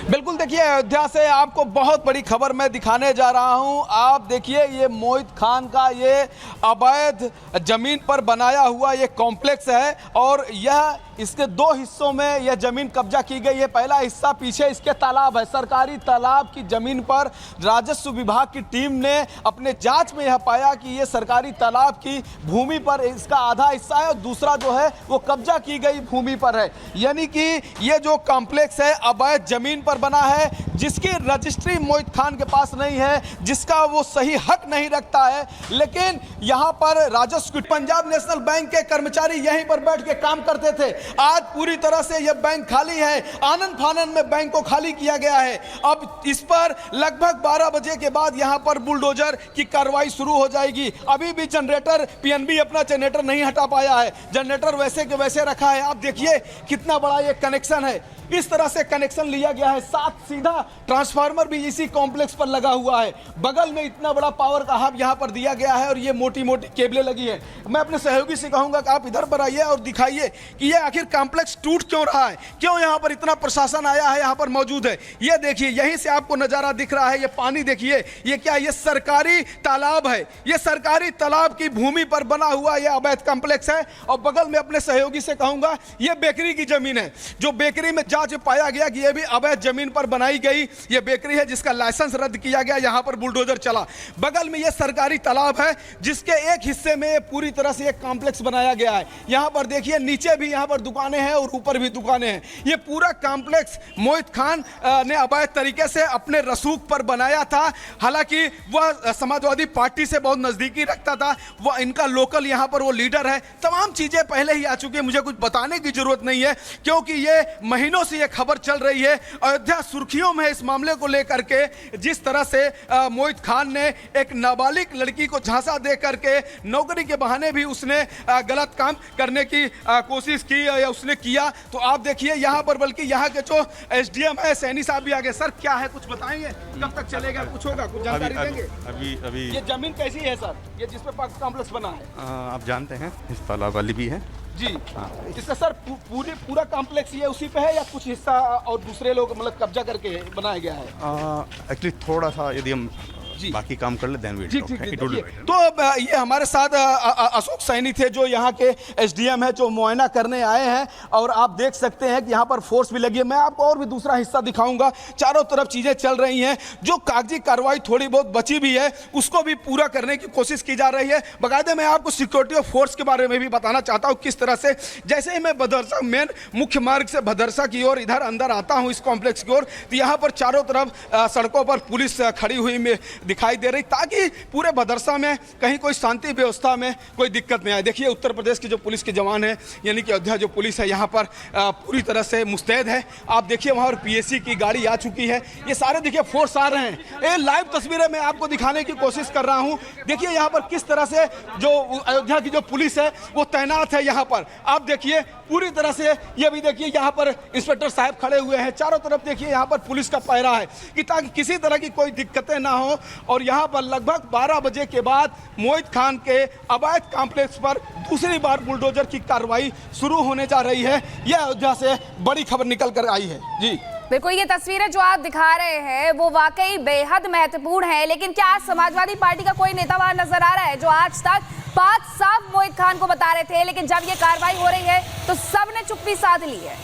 बिल्कुल, देखिए अयोध्या से आपको बहुत बड़ी खबर मैं दिखाने जा रहा हूं। आप देखिए ये मोहित खान का ये अवैध जमीन पर बनाया हुआ ये कॉम्प्लेक्स है और यह इसके दो हिस्सों में यह जमीन कब्जा की गई है। पहला हिस्सा पीछे इसके तालाब है, सरकारी तालाब की जमीन पर राजस्व विभाग की टीम ने अपने जांच में यह पाया कि ये सरकारी तालाब की भूमि पर इसका आधा हिस्सा है और दूसरा जो है वो कब्जा की गई भूमि पर है। यानी कि ये जो कॉम्प्लेक्स है अवैध जमीन पर बना है, जिसकी रजिस्ट्री मोहित खान के पास नहीं है, जिसका वो सही हक नहीं रखता है। लेकिन यहाँ पर राजस्व पंजाब नेशनल बैंक के कर्मचारी यहीं पर बैठ के काम करते थे। आज पूरी तरह से यह बैंक खाली है, आनन फानन में बैंक को खाली किया गया है। अब इस पर लगभग 12 बजे के बाद यहाँ पर बुलडोजर की कार्रवाई शुरू हो जाएगी। अभी भी जनरेटर पीएनबी अपना जनरेटर नहीं हटा पाया है, जनरेटर वैसे के वैसे रखा है। आप देखिए कितना बड़ा ये कनेक्शन है, इस तरह से कनेक्शन लिया गया है। 7 सीधा ट्रांसफार्मर भी इसी कॉम्प्लेक्स पर लगा हुआ है। बगल में इतना बड़ा पावर का हब यहाँ पर दिया गया है और ये मोटी मोटी केबलें लगी है। मैं अपने सहयोगी से कहूंगा कि आप इधर पर आइए और दिखाइए कि ये आखिर कॉम्प्लेक्स टूट क्यों रहा है, क्यों यहाँ पर इतना प्रशासन आया है, यहाँ पर मौजूद है। ये देखिए यहीं से आपको नजारा दिख रहा है, ये पानी देखिए, ये क्या, ये सरकारी तालाब है। ये सरकारी तालाब की भूमि पर बना हुआ ये अवैध कॉम्प्लेक्स है। और बगल में अपने सहयोगी से कहूंगा ये बेकरी की जमीन है, जो बेकरी में जांच पाया गया कि यह भी अवैध जमीन पर बनाई गई ये बेकरी है, जिसका लाइसेंस रद्द किया गया। यहां पर बुलडोजर चला। बगल में यह सरकारी तालाब है, जिसके एक हिस्से में पूरी तरह से एक कॉम्प्लेक्स बनाया गया है। यहां पर देखिए नीचे भी यहां पर दुकानें हैं और ऊपर भी दुकानें हैं। ये पूरा कॉम्प्लेक्स मोहित खान ने अवैध तरीके से अपने रसूख पर बनाया था। हालांकि वह समाजवादी पार्टी से बहुत नजदीकी रखता था, वह इनका लोकल यहां पर वो लीडर है। तमाम चीजें पहले ही आ चुकी है, मुझे कुछ बताने की जरूरत नहीं है, क्योंकि ये महीनों से ये खबर चल रही है। अयोध्या सुर्खियों में इस मामले को लेकर के, जिस तरह से मोहित खान ने एक नाबालिग लड़की को झांसा दे करके नौकरी के बहाने भी उसने गलत काम करने की कोशिश की या उसने किया। तो आप देखिए यहाँ पर, बल्कि यहाँ के जो एसडीएम है सैनी साहब भी आ गए। सर क्या है, कुछ बताएंगे, कब तक चलेगा, कुछ होगा, कुछ जानकारी देंगे? अभी ये जमीन कैसी है सर, ये जिस पे कॉम्प्लेक्स बना है? आप जानते हैं इस तालाब वाली भी है जी। इसका सर पूरा कॉम्प्लेक्स ये उसी पे है या कुछ हिस्सा और दूसरे लोग मतलब कब्जा करके बनाया गया है? एक्चुअली थोड़ा सा यदि हम बाकी काम कर ले देन वी ठीक। तो ये हमारे साथ अशोक सैनी थे, जो यहाँ के एसडीएम है, जो मुआयना करने आए हैं। और आप देख सकते हैं कि यहाँ पर फोर्स भी लगी है। मैं आपको और भी दूसरा हिस्सा दिखाऊंगा। चारों तरफ चीजें चल रही हैं, जो कागजी कार्रवाई थोड़ी बहुत बची भी है उसको भी पूरा करने की कोशिश की जा रही है। बाकायदा मैं आपको सिक्योरिटी ऑफ फोर्स के बारे में भी बताना चाहता हूँ, किस तरह से जैसे ही मैं भदरसा मेन मुख्य मार्ग से भदरसा की ओर इधर अंदर आता हूँ इस कॉम्प्लेक्स की ओर, तो यहाँ पर चारों तरफ सड़कों पर पुलिस खड़ी हुई में दिखाई दे रही, ताकि पूरे भदरसा में कहीं कोई शांति व्यवस्था में कोई दिक्कत नहीं आए। देखिए उत्तर प्रदेश की जो पुलिस के जवान है, यानी कि अयोध्या जो पुलिस है यहाँ पर पूरी तरह से मुस्तैद है। आप देखिए वहाँ पर पीएससी की गाड़ी आ चुकी है। ये सारे देखिए फोर्स आ रहे हैं। ये लाइव तस्वीरें मैं आपको दिखाने की कोशिश कर रहा हूँ। देखिए यहाँ पर किस तरह से जो अयोध्या की जो पुलिस है वो तैनात है यहाँ पर। आप देखिए पूरी तरह से, ये भी देखिए यहाँ पर इंस्पेक्टर साहब खड़े हुए हैं। चारों तरफ देखिए यहाँ पर पुलिस का पहरा है कि ताकि किसी तरह की कोई दिक्कतें ना हो। और यहाँ पर लगभग 12 बजे के बाद मोहित खान के अवैध कॉम्प्लेक्स पर दूसरी बार बुलडोजर की कार्रवाई शुरू होने जा रही है। यह अयोध्या से बड़ी खबर निकल कर आई है। जी बिल्कुल, ये तस्वीरें जो आप दिखा रहे हैं वो वाकई बेहद महत्वपूर्ण है। लेकिन क्या आज समाजवादी पार्टी का कोई नेता वहां नजर आ रहा है, जो आज तक बात साफ मोहित खान को बता रहे थे, लेकिन जब ये कार्रवाई हो रही है तो सबने चुप्पी साध ली है?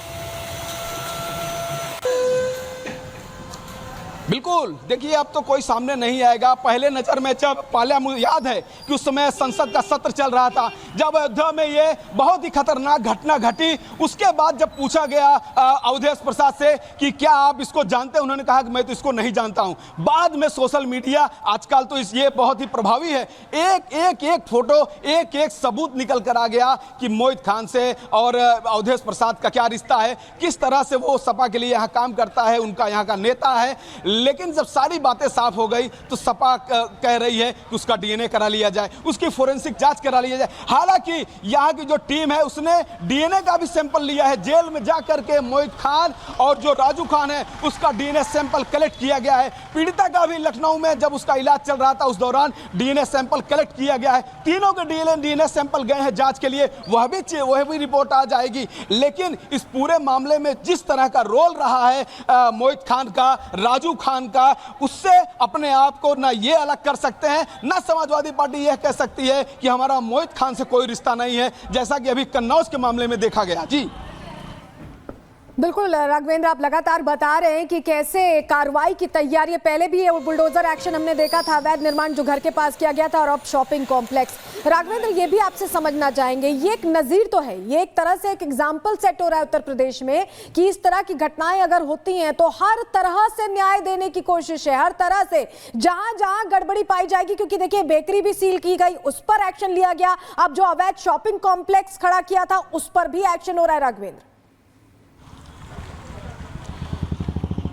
बिल्कुल, देखिए अब तो कोई सामने नहीं आएगा। पहले नजर में जब पहले मुझे याद है कि उस समय संसद का सत्र चल रहा था, जब अयोध्या में ये बहुत ही खतरनाक घटना घटी। उसके बाद जब पूछा गया अवधेश प्रसाद से कि क्या आप इसको जानते हैं, उन्होंने कहा कि मैं तो इसको नहीं जानता हूं। बाद में सोशल मीडिया आजकल तो ये बहुत ही प्रभावी है, एक फोटो, एक सबूत निकल कर आ गया कि मोहित खान से और अवधेश प्रसाद का क्या रिश्ता है, किस तरह से वो सपा के लिए यहाँ काम करता है, उनका यहाँ का नेता है। लेकिन जब सारी बातें साफ हो गई तो सपा कह रही है कि उसका डीएनए करा लिया जाए, उसकी फोरेंसिक जांच करा लिया जाए। हालांकि यहाँ की जो टीम है उसने डीएनए का भी सैंपल लिया है। जेल में जाकर के मोहित खान और जो राजू खान है उसका डीएनए सैंपल कलेक्ट किया गया है। पीड़िता का भी लखनऊ में जब उसका इलाज चल रहा था उस दौरान डीएनए सैंपल कलेक्ट किया गया है। तीनों के डीएनए सैंपल गए हैं जांच के लिए, वह भी रिपोर्ट आ जाएगी। लेकिन इस पूरे मामले में जिस तरह का रोल रहा है मोहित खान का, राजू खान का, उससे अपने आप को ना ये अलग कर सकते हैं, ना समाजवादी पार्टी यह कह सकती है कि हमारा मोहित खान से कोई रिश्ता नहीं है, जैसा कि अभी कन्नौज के मामले में देखा गया। जी बिल्कुल राघवेंद्र, आप लगातार बता रहे हैं कि कैसे कार्रवाई की तैयारी, पहले भी बुलडोजर एक्शन हमने देखा था, अवैध निर्माण जो घर के पास किया गया था, और अब शॉपिंग कॉम्प्लेक्स। राघवेंद्र, ये भी आपसे समझना चाहेंगे, ये एक नजीर तो है, ये एक तरह से एक एग्जाम्पल सेट हो रहा है उत्तर प्रदेश में कि इस तरह की घटनाएं अगर होती हैं तो हर तरह से न्याय देने की कोशिश है, हर तरह से जहां जहां गड़बड़ी पाई जाएगी। क्योंकि देखिए बेकरी भी सील की गई, उस पर एक्शन लिया गया, अब जो अवैध शॉपिंग कॉम्प्लेक्स खड़ा किया था उस पर भी एक्शन हो रहा है। राघवेंद्र,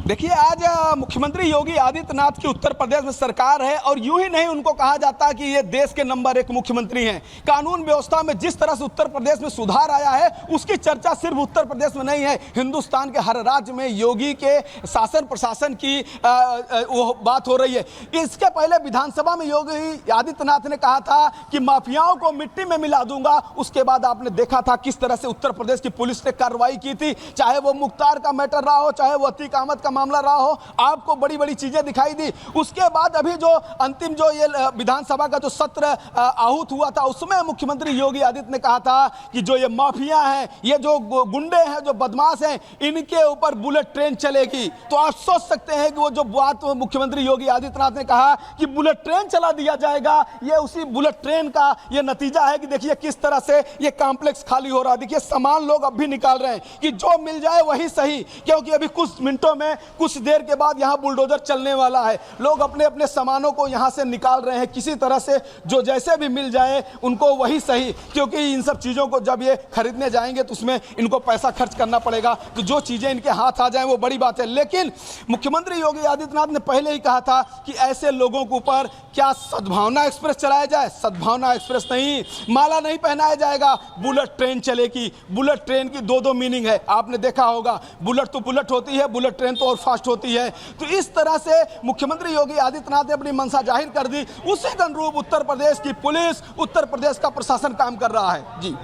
देखिए, आज मुख्यमंत्री योगी आदित्यनाथ की उत्तर प्रदेश में सरकार है और यूं ही नहीं उनको कहा जाता कि ये देश के नंबर 1 मुख्यमंत्री हैं। कानून व्यवस्था में जिस तरह से उत्तर प्रदेश में सुधार आया है उसकी चर्चा सिर्फ उत्तर प्रदेश में नहीं है, हिंदुस्तान के हर राज्य में योगी के शासन प्रशासन की वो बात हो रही है। इसके पहले विधानसभा में योगी आदित्यनाथ ने कहा था कि माफियाओं को मिट्टी में मिला दूंगा। उसके बाद आपने देखा था किस तरह से उत्तर प्रदेश की पुलिस ने कार्रवाई की थी, चाहे वो मुख्तार का मैटर रहा हो, चाहे वो अतीक अहमद का मामला रहा हो, आपको बड़ी बड़ी चीजें दिखाई दी। उसके बाद अभी जो अंतिम जो ये विधानसभा का जो सत्र आहूत हुआ था उसमें मुख्यमंत्री योगी आदित्यनाथ ने कहा था कि जो ये माफिया हैं, ये जो गुंडे हैं, जो बदमाश हैं, इनके ऊपर बुलेट ट्रेन चलेगी। तो आप सोच सकते हैं कि वो जो बात मुख्यमंत्री योगी आदित्यनाथ ने कहा कि बुलेट ट्रेन चला दिया जाएगा, ये उसी बुलेट ट्रेन का ये नतीजा है कि देखिए किस तरह से ये कॉम्प्लेक्स खाली हो रहा है। देखिए सामान लोग अब भी निकाल रहे हैं कि जो मिल जाए वही सही, क्योंकि अभी कुछ मिनटों में, कुछ देर के बाद यहां बुलडोजर चलने वाला है। लोग अपने अपने सामानों को यहां से निकाल रहे हैं, किसी तरह से जो जैसे भी मिल जाए उनको वही सही, क्योंकि इन सब चीजों को जब ये खरीदने जाएंगे तो उसमें इनको पैसा खर्च करना पड़ेगा, तो जो चीजें इनके हाथ आ जाएं वो बड़ी बात है। लेकिन मुख्यमंत्री योगी आदित्यनाथ ने पहले ही कहा था कि ऐसे लोगों के ऊपर क्या सद्भावना एक्सप्रेस चलाया जाए, सद्भावना एक्सप्रेस नहीं, माला नहीं पहनाया जाएगा, बुलेट ट्रेन चलेगी। बुलेट ट्रेन की दो मीनिंग है, आपने देखा होगा, बुलेट तो बुलेट होती है, बुलेट ट्रेन तो और फास्ट होती है। तो इस तरह से मुख्यमंत्री योगी आदित्यनाथ ने अपनी मंशा जाहिर कर दी, उसी के अनुरूप उत्तर प्रदेश की पुलिस, उत्तर प्रदेश का प्रशासन काम कर रहा है। जी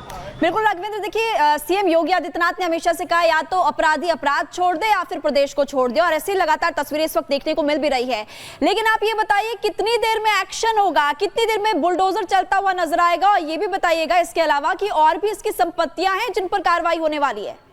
बिल्कुल राघवेंद्र, देखिए सीएम योगी आदित्यनाथ ने हमेशा से कहा या तो अपराधी अपराध छोड़ दे या फिर प्रदेश को छोड़ दे, और ऐसी लगातार तस्वीरें इस वक्त देखने को मिल भी रही है। लेकिन आप ये बताइए कितनी देर में एक्शन होगा, कितनी देर में बुलडोजर चलता हुआ नजर आएगा, और ये भी बताइएगा इसके अलावा कि और भी इसकी संपत्तियां हैं जिन पर कार्रवाई होने वाली है।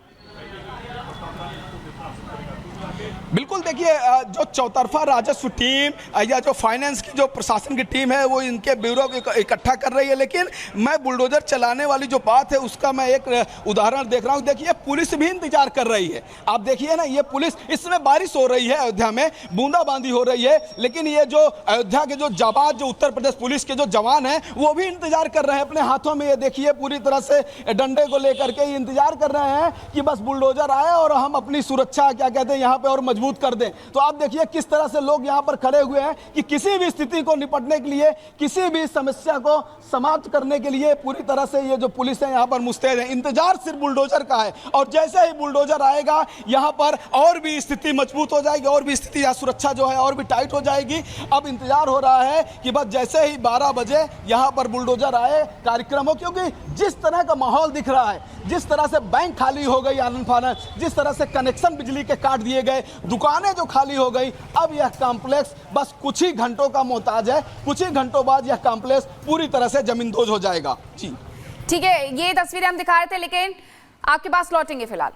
बिल्कुल, देखिए जो चौतरफा राजस्व टीम या जो फाइनेंस की जो प्रशासन की टीम है वो इनके ब्यूरो को इकट्ठा कर रही है। लेकिन मैं बुलडोजर चलाने वाली जो बात है उसका मैं एक उदाहरण देख रहा हूँ। देखिए पुलिस भी इंतजार कर रही है, आप देखिए ना, ये पुलिस, इसमें बारिश हो रही है अयोध्या में, बूंदाबांदी हो रही है, लेकिन ये जो अयोध्या के जो जाबाज जो उत्तर प्रदेश पुलिस के जो जवान हैं वो भी इंतजार कर रहे हैं। अपने हाथों में ये देखिए पूरी तरह से डंडे को लेकर के इंतजार कर रहे हैं कि बस बुलडोजर आए और हम अपनी सुरक्षा क्या कहते हैं यहाँ पे और मजबूत कर दें। तो आप देखिए किस तरह से लोग यहाँ पर खड़े हुए हैं कि किसी भी स्थिति को निपटने के लिए, किसी भी समस्या को समाप्त करने के लिए पूरी तरह से ये जो पुलिस है यहाँ पर मुस्तैद है। इंतजार सिर्फ बुलडोजर का है, और जैसे ही बुलडोजर आएगा यहाँ पर और भी स्थिति मजबूत हो जाएगी, और भी स्थिति, यहाँ सुरक्षा जो है और भी टाइट हो जाएगी। अब इंतजार हो रहा है कि बस जैसे ही 12 बजे यहाँ पर बुलडोजर आए कार्यक्रम हो, क्योंकि जिस तरह का माहौल दिख रहा है, जिस तरह से बैंक खाली हो गई आनन फानन, जिस तरह से कनेक्शन बिजली के काट दिए गए, दुकानें जो खाली हो गई, अब यह कॉम्प्लेक्स बस कुछ ही घंटों का मोहताज है। कुछ ही घंटों बाद यह कॉम्प्लेक्स पूरी तरह से जमींदोज हो जाएगा। जी ठीक है, ये तस्वीरें हम दिखा रहे थे, लेकिन आपके पास लौटेंगे फिलहाल।